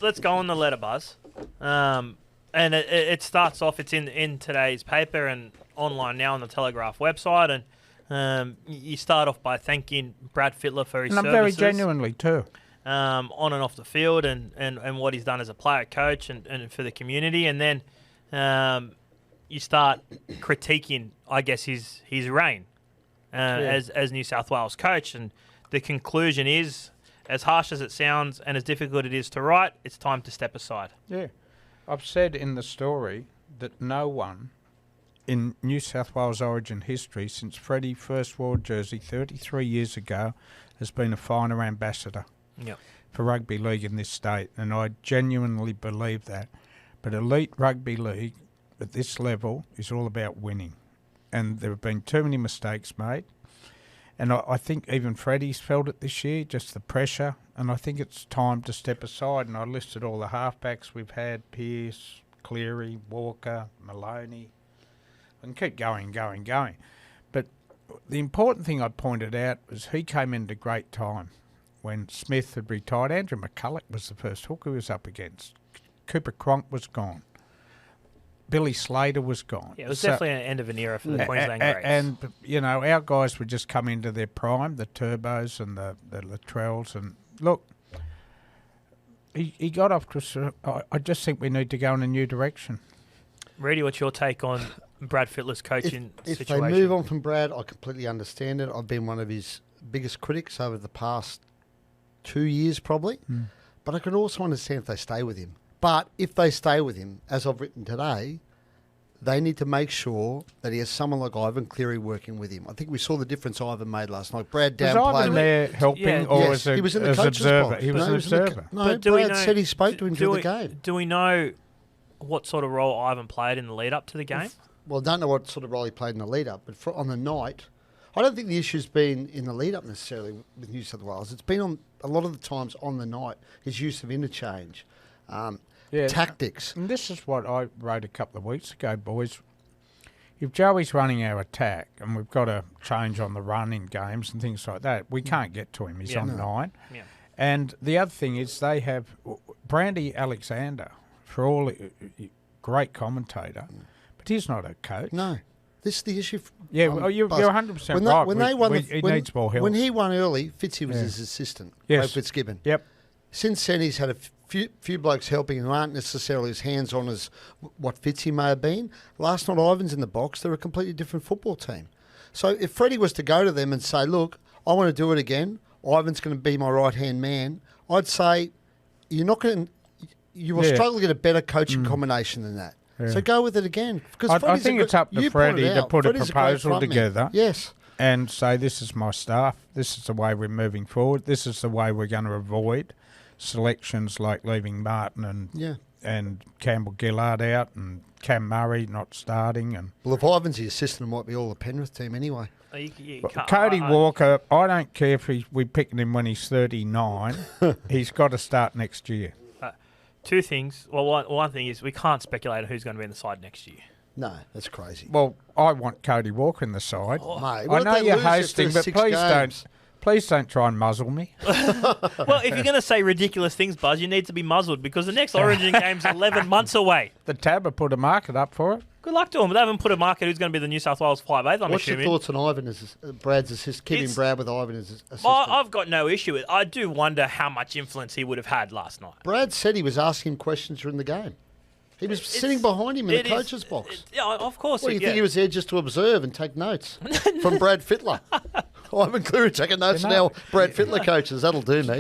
Let's go on the letter, Buzz. And it starts off, it's in today's paper and online now on the Telegraph website. And you start off by thanking Brad Fittler for his services. And I'm very genuinely too. On and off the field and what he's done as a player coach and for the community. And then you start critiquing, I guess, his reign as New South Wales coach. And the conclusion is, as harsh as it sounds and as difficult it is to write, it's time to step aside. Yeah. I've said in the story that no one in New South Wales origin history since Freddie first wore jersey 33 years ago has been a finer ambassador for rugby league in this state, and I genuinely believe that. But elite rugby league at this level is all about winning, and there have been too many mistakes made. And I think even Freddie's felt it this year, just the pressure. And I think it's time to step aside. And I listed all the halfbacks we've had, Pearce, Cleary, Walker, Maloney. I can keep going. But the important thing I pointed out was he came into great time when Smith had retired. Andrew McCulloch was the first hooker he was up against. Cooper Cronk was gone. Billy Slater was gone. Yeah, it was definitely an end of an era for the Queensland greats. And, you know, our guys would just come into their prime, the Turbos and the Latrells. And, look, he got off to... I just think we need to go in a new direction. Ready, what's your take on Brad Fittler's coaching situation? If they move on from Brad, I completely understand it. I've been one of his biggest critics over the past 2 years probably. But I can also understand if they stay with him. But if they stay with him, as I've written today, they need to make sure that he has someone like Ivan Cleary working with him. I think we saw the difference Ivan made last night. Brad downplayed. Was Ivan there helping or yes, he was in the coach's observer? box. He was an observer. But Brad said he spoke to him during the game. Do we know what sort of role Ivan played in the lead-up to the game? Well, I don't know what sort of role he played in the lead-up, but on the night, I don't think the issue's been in the lead-up necessarily with New South Wales. It's been on a lot of the times on the night, his use of interchange. Tactics. And this is what I wrote a couple of weeks ago, boys. If Joey's running our attack and we've got to change on the run in games and things like that, we can't get to him. He's on 9. Yeah. And the other thing is they have Brandy Alexander, for all great commentator, but he's not a coach. No. This is the issue. You're 100% right. When they won he needs more help. When he won early, Fitzy was his assistant. Yes. Fitzgibbon. Yep. Since then, he's had a few blokes helping who aren't necessarily as hands-on as what Fitzy may have been. Last night, Ivan's in the box. They're a completely different football team. So if Freddie was to go to them and say, look, I want to do it again, Ivan's going to be my right-hand man, I'd say you're not going to... You will struggle to get a better coaching combination than that. Yeah. So go with it again. Because I think it's up to Freddie to put a proposal together. Yes. And say, this is my staff. This is the way we're moving forward. This is the way we're going to avoid selections like leaving Martin and Campbell Gillard out and Cam Murray not starting. And well, if Ivan's the assistant, it might be all the Penrith team anyway. Cody Walker, I don't care if we're picking him when he's 39. He's got to start next year. Two things. Well, one thing is we can't speculate on who's going to be in the side next year. No, that's crazy. Well, I want Cody Walker in the side. Oh, mate, I know you're hosting, but please don't try and muzzle me. Well, if you're going to say ridiculous things, Buzz, you need to be muzzled because the next Origin game's 11 months away. The Tab have put a market up for it. Good luck to them. They haven't put a market who's going to be the New South Wales 5'8", I'm What's assuming. your thoughts on Ivan as Brad's assistant? Keeping Brad with Ivan as assistant? I've got no issue with it. I do wonder how much influence he would have had last night. Brad said he was asking him questions during the game. He was sitting behind him in the coach's box. Yeah, of course. Well, you think he was there just to observe and take notes from Brad Fittler? Ivan Cleary taking notes now. Brad Fittler coaches. That'll do me.